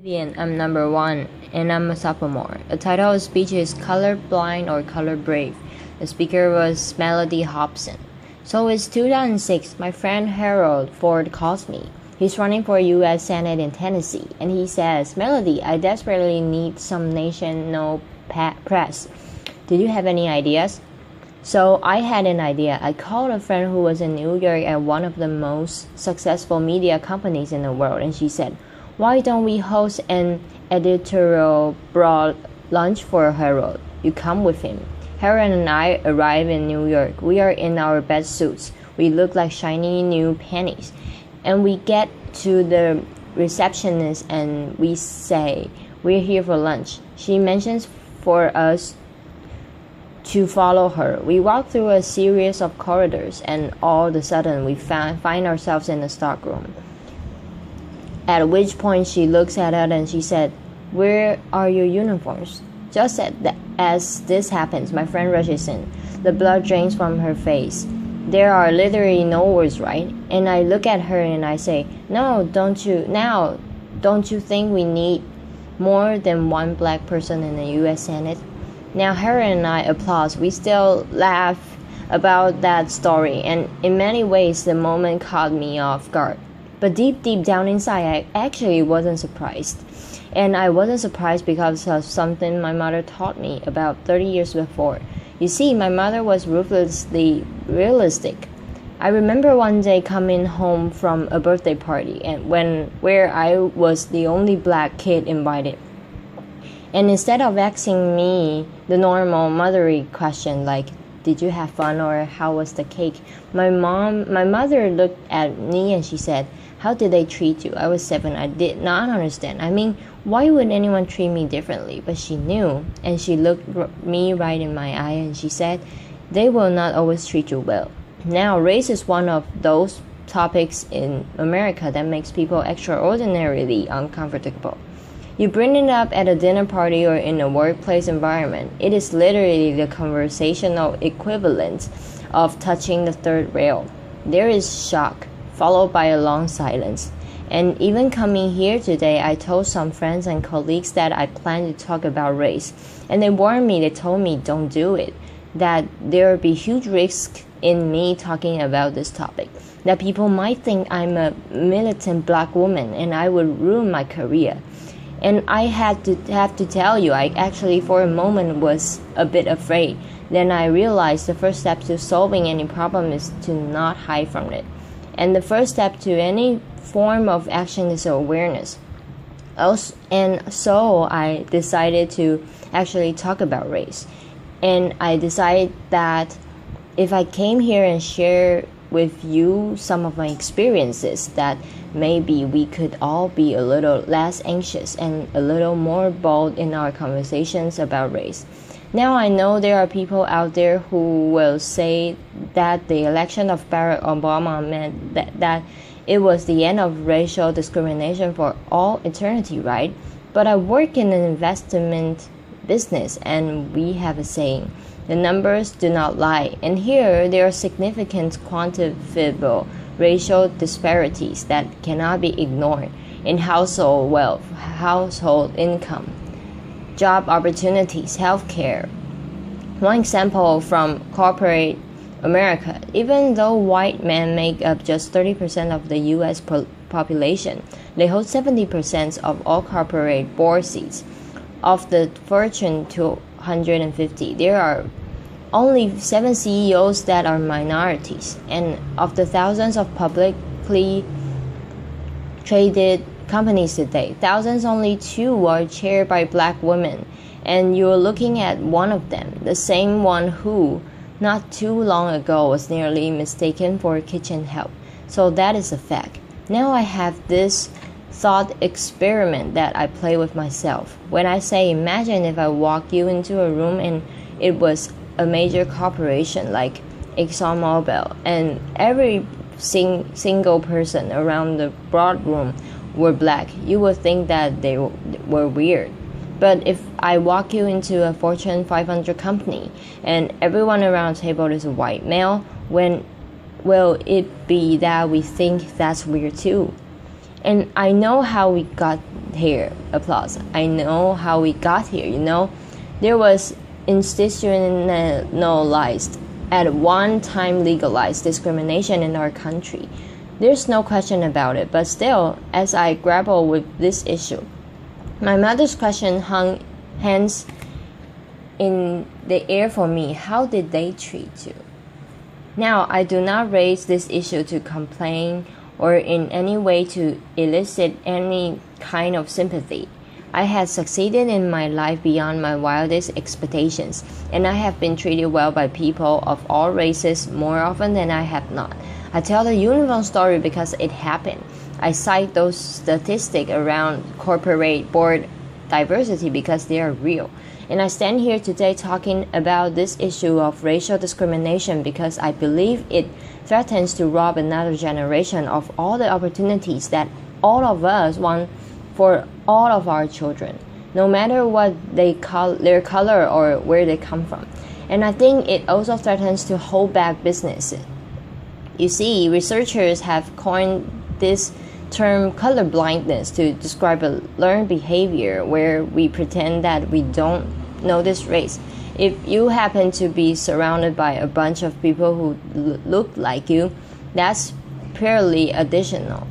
Vivian, I'm number one, and I'm a sophomore. The title of the speech is Color Blind or Color Brave. The speaker was Mellody Hobson. So it's 2006. My friend Harold Ford calls me. He's running for U.S. Senate in Tennessee, and he says, Mellody, I desperately need some national press. Did you have any ideas? So I had an idea. I called a friend who was in New York at one of the most successful media companies in the world, and she said, why don't we host an editorial broad lunch for Harold? You come with him. Harold and I arrive in New York. We are in our best suits. We look like shiny new panties. And we get to the receptionist and we say, we're here for lunch. She mentions for us to follow her. We walk through a series of corridors and all of a sudden we find ourselves in the stockroom. At which point she looks at us and she said, where are your uniforms? Just as this happens, my friend rushes in. The blood drains from her face. There are literally no words, right? And I look at her and I say, don't you think we need more than one black person in the U.S. Senate? Now Harry and I applaud. We still laugh about that story, and in many ways the moment caught me off guard. But deep down inside, I actually wasn't surprised. And I wasn't surprised because of something my mother taught me about 30 years before. You see, my mother was ruthlessly realistic. I remember one day coming home from a birthday party where I was the only black kid invited. And instead of asking me the normal motherly question like, did you have fun or how was the cake? My mother looked at me and she said, how did they treat you? I was 7. I did not understand. I mean, why would anyone treat me differently? But she knew, and she looked me right in my eye and she said, they will not always treat you well. Now, race is one of those topics in America that makes people extraordinarily uncomfortable. You bring it up at a dinner party or in a workplace environment. It is literally the conversational equivalent of touching the third rail. There is shock, followed by a long silence. And even coming here today, I told some friends and colleagues that I plan to talk about race. And they warned me, they told me, don't do it. That there would be huge risk in me talking about this topic. That people might think I'm a militant black woman and I would ruin my career. And I have to tell you, I actually for a moment was a bit afraid. Then I realized the first step to solving any problem is to not hide from it. And the first step to any form of action is awareness. And so I decided to actually talk about race. And I decided that if I came here and share with you some of my experiences, that maybe we could all be a little less anxious and a little more bold in our conversations about race. Now I know there are people out there who will say that the election of Barack Obama meant that it was the end of racial discrimination for all eternity, right? But I work in an investment business and we have a saying, the numbers do not lie. And here there are significant quantifiable racial disparities that cannot be ignored in household wealth, household income, job opportunities, healthcare. One example from corporate America, even though white men make up just 30% of the U.S. population, they hold 70% of all corporate board seats. Of the Fortune 250, there are only 7 CEOs that are minorities, and of the thousands of publicly traded companies today, only 2 are chaired by black women, and you're looking at one of them, the same one who, not too long ago, was nearly mistaken for kitchen help. So that is a fact. Now I have this thought experiment that I play with myself. When I say, imagine if I walk you into a room and it was a major corporation like ExxonMobil, and every single person around the broad room were black, you would think that they were weird. But if I walk you into a Fortune 500 company and everyone around the table is a white male, when will it be that we think that's weird too? And I know how we got here. Applause. I know how we got here. There was institutionalized, at one time legalized discrimination in our country. There's no question about it, but still, as I grapple with this issue, my mother's question hangs in the air for me. How did they treat you? Now, I do not raise this issue to complain or in any way to elicit any kind of sympathy. I had succeeded in my life beyond my wildest expectations, and I have been treated well by people of all races more often than I have not. I tell the uniform story because it happened. I cite those statistics around corporate board diversity because they are real. And I stand here today talking about this issue of racial discrimination because I believe it threatens to rob another generation of all the opportunities that all of us want for all of our children, no matter what their color or where they come from. And I think it also threatens to hold back businesses. You see, researchers have coined this term colorblindness to describe a learned behavior where we pretend that we don't notice race. If you happen to be surrounded by a bunch of people who look like you, that's purely additional.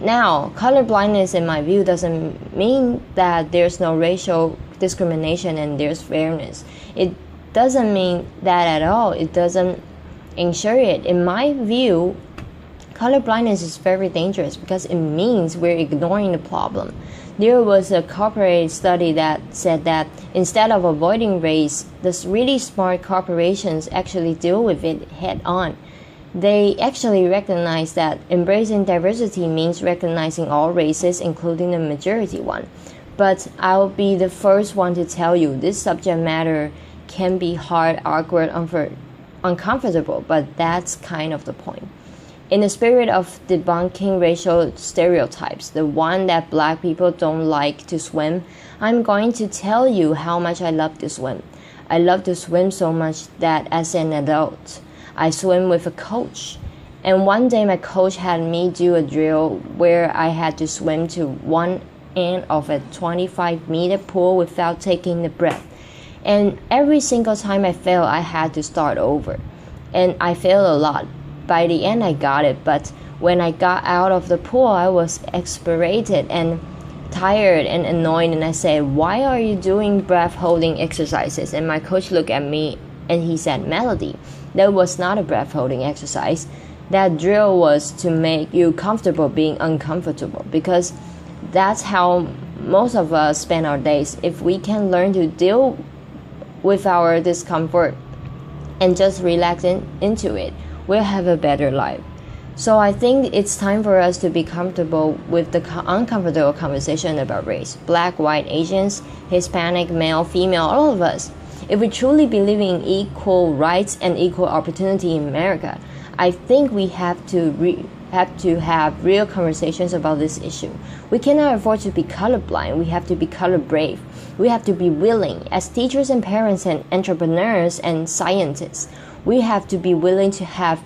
Now, colorblindness in my view doesn't mean that there's no racial discrimination and there's fairness. It doesn't mean that at all. It doesn't ensure it. In my view, colorblindness is very dangerous because it means we're ignoring the problem. There was a corporate study that said that instead of avoiding race, the really smart corporations actually deal with it head on. They actually recognize that embracing diversity means recognizing all races, including the majority one. But I'll be the first one to tell you this subject matter can be hard, awkward, uncomfortable, but that's kind of the point. In the spirit of debunking racial stereotypes, the one that black people don't like to swim, I'm going to tell you how much I love to swim. I love to swim so much that as an adult, I swim with a coach. And one day my coach had me do a drill where I had to swim to one end of a 25-meter pool without taking a breath. And every single time I failed, I had to start over. And I failed a lot. By the end, I got it, but when I got out of the pool, I was exasperated and tired and annoyed, and I said, "Why are you doing breath-holding exercises?" And my coach looked at me and he said, "Mellody, that was not a breath-holding exercise. That drill was to make you comfortable being uncomfortable, because that's how most of us spend our days. If we can learn to deal with our discomfort and just relax into it, we'll have a better life." So I think it's time for us to be comfortable with the uncomfortable conversation about race. Black, white, Asians, Hispanic, male, female, all of us. If we truly believe in equal rights and equal opportunity in America, I think we have to have real conversations about this issue. We cannot afford to be colorblind. We have to be color brave. We have to be willing, as teachers and parents and entrepreneurs and scientists, we have to be willing to have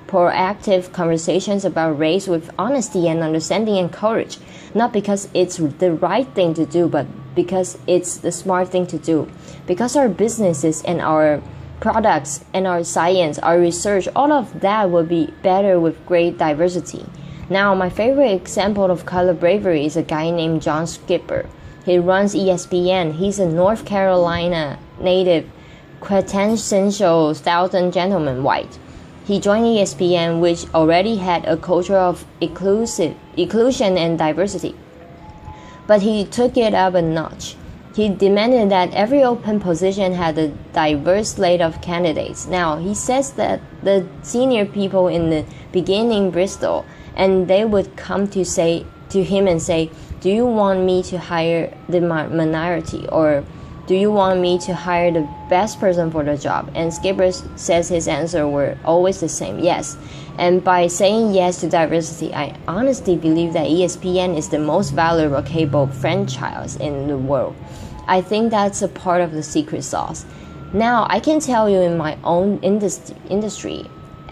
proactive conversations about race with honesty and understanding and courage, not because it's the right thing to do, but because it's the smart thing to do. Because our businesses and our products and our science, our research, all of that will be better with great diversity. Now, my favorite example of color bravery is a guy named John Skipper. He runs ESPN. He's a North Carolina native, quintessential Southern gentleman, white. He joined ESPN, which already had a culture of inclusion and diversity. But he took it up a notch. He demanded that every open position had a diverse slate of candidates. Now, he says that the senior people in the beginning Bristol, and they would come to him and say, "Do you want me to hire the minority, or do you want me to hire the best person for the job?" And Skipper says his answer were always the same, yes. And by saying yes to diversity, I honestly believe that ESPN is the most valuable cable franchise in the world. I think that's a part of the secret sauce. Now, I can tell you in my own industry,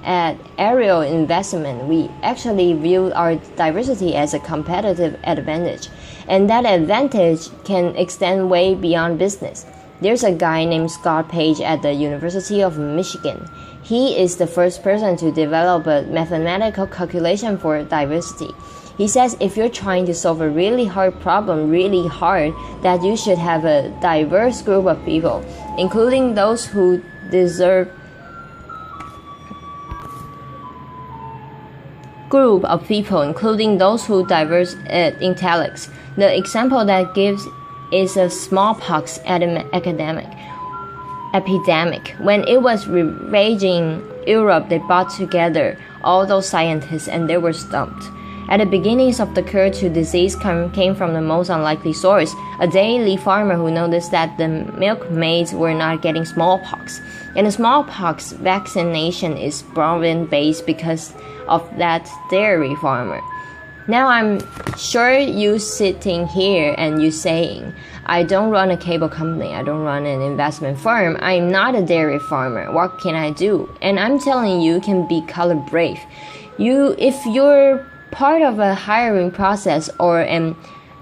at aerial investment, we actually view our diversity as a competitive advantage, and that advantage can extend way beyond business. There's a guy named Scott Page at the University of Michigan. He is the first person to develop a mathematical calculation for diversity. He says if you're trying to solve a really hard problem really hard, that you should have a diverse group of people, including those who deserve group of people, including those who diverse intellects. The example that gives is a smallpox epidemic. When it was ravaging Europe, they brought together all those scientists and they were stumped. At the beginnings of the cure to disease came from the most unlikely source, a dairy farmer who noticed that the milkmaids were not getting smallpox. And the smallpox vaccination is Brownian-based because of that dairy farmer. Now I'm sure you sitting here and you saying, I don't run a cable company, I don't run an investment firm, I'm not a dairy farmer, what can I do? And I'm telling you can be color brave. If you're part of a hiring process or an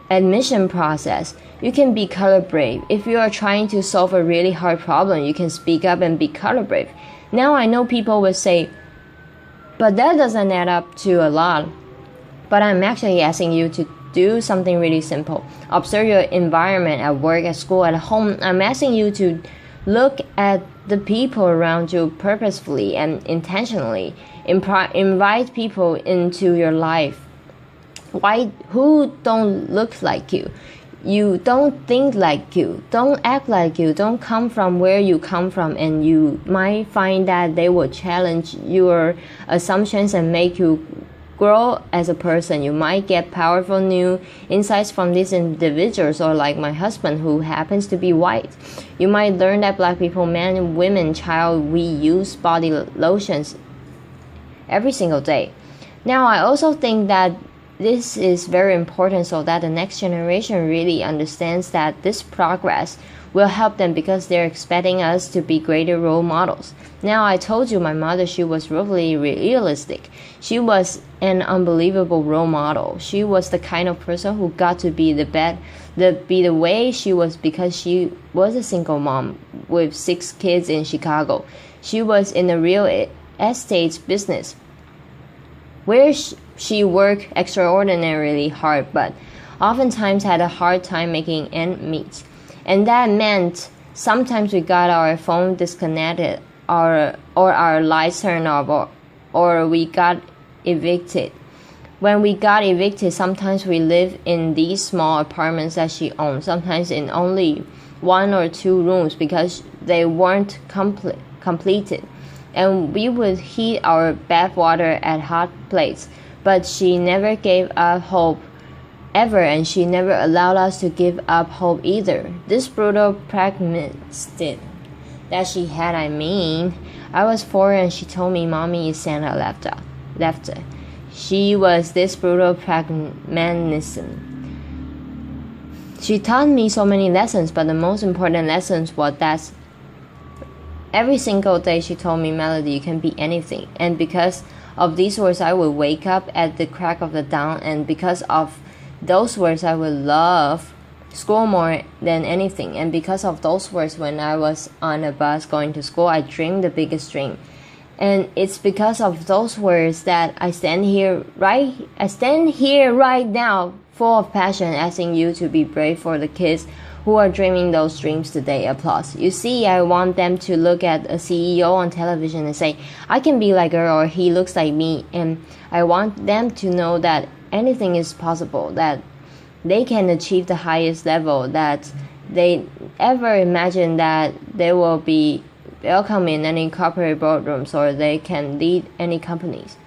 admission process, you can be color brave. If you are trying to solve a really hard problem, you can speak up and be color brave. Now I know people will say, but that doesn't add up to a lot. But I'm actually asking you to do something really simple. Observe your environment at work, at school, at home. I'm asking you to look at the people around you purposefully and intentionally. Invite people into your life. Who don't look like you? You don't think like you, don't act like you, don't come from where you come from, and you might find that they will challenge your assumptions and make you grow as a person. You might get powerful new insights from these individuals, or like my husband who happens to be white. You might learn that black people, men, women, child, we use body lotions every single day. Now I also think that this is very important so that the next generation really understands that this progress will help them because they're expecting us to be greater role models. Now I told you my mother, she was really realistic. She was an unbelievable role model. She was the kind of person who got to be the way she was because she was a single mom with 6 kids in Chicago. She was in the real estate business where she worked extraordinarily hard, but oftentimes had a hard time making ends meet. And that meant sometimes we got our phone disconnected or our lights turned off or we got evicted. When we got evicted, sometimes we lived in these small apartments that she owned, sometimes in only 1 or 2 rooms because they weren't completed. And we would heat our bath water at hot plates. But she never gave up hope ever, and she never allowed us to give up hope either. This brutal pragmatism that she had, I was 4 and she told me mommy is Santa left her. She was this brutal pragmatism. She taught me so many lessons, but the most important lessons was that every single day she told me, Mellody, you can be anything. And because of these words, I would wake up at the crack of the dawn, and because of those words, I would love school more than anything. And because of those words, when I was on a bus going to school, I dreamed the biggest dream. And it's because of those words that I stand here right now, full of passion, asking you to be brave for the kids who are dreaming those dreams today. Applause. You see, I want them to look at a CEO on television and say, I can be like her, or he looks like me. And I want them to know that anything is possible, that they can achieve the highest level, that they ever imagine that they will be welcome in any corporate boardrooms, or they can lead any companies.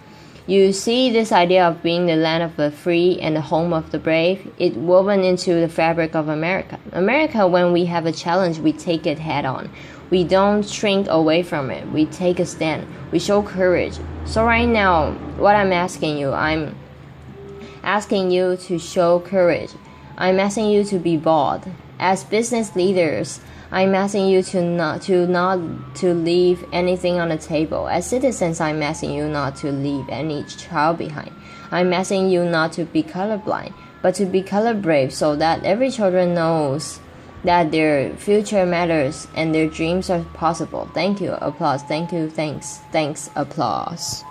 You see, this idea of being the land of the free and the home of the brave, it woven into the fabric of America. America, when we have a challenge, we take it head on. We don't shrink away from it. We take a stand. We show courage. So right now, what I'm asking you to show courage. I'm asking you to be bold. As business leaders, I'm asking you not to leave anything on the table. As citizens, I'm asking you not to leave any child behind. I'm asking you not to be colorblind, but to be color brave, so that every child knows that their future matters and their dreams are possible. Thank you. Applause. Thank you. Thanks. Applause.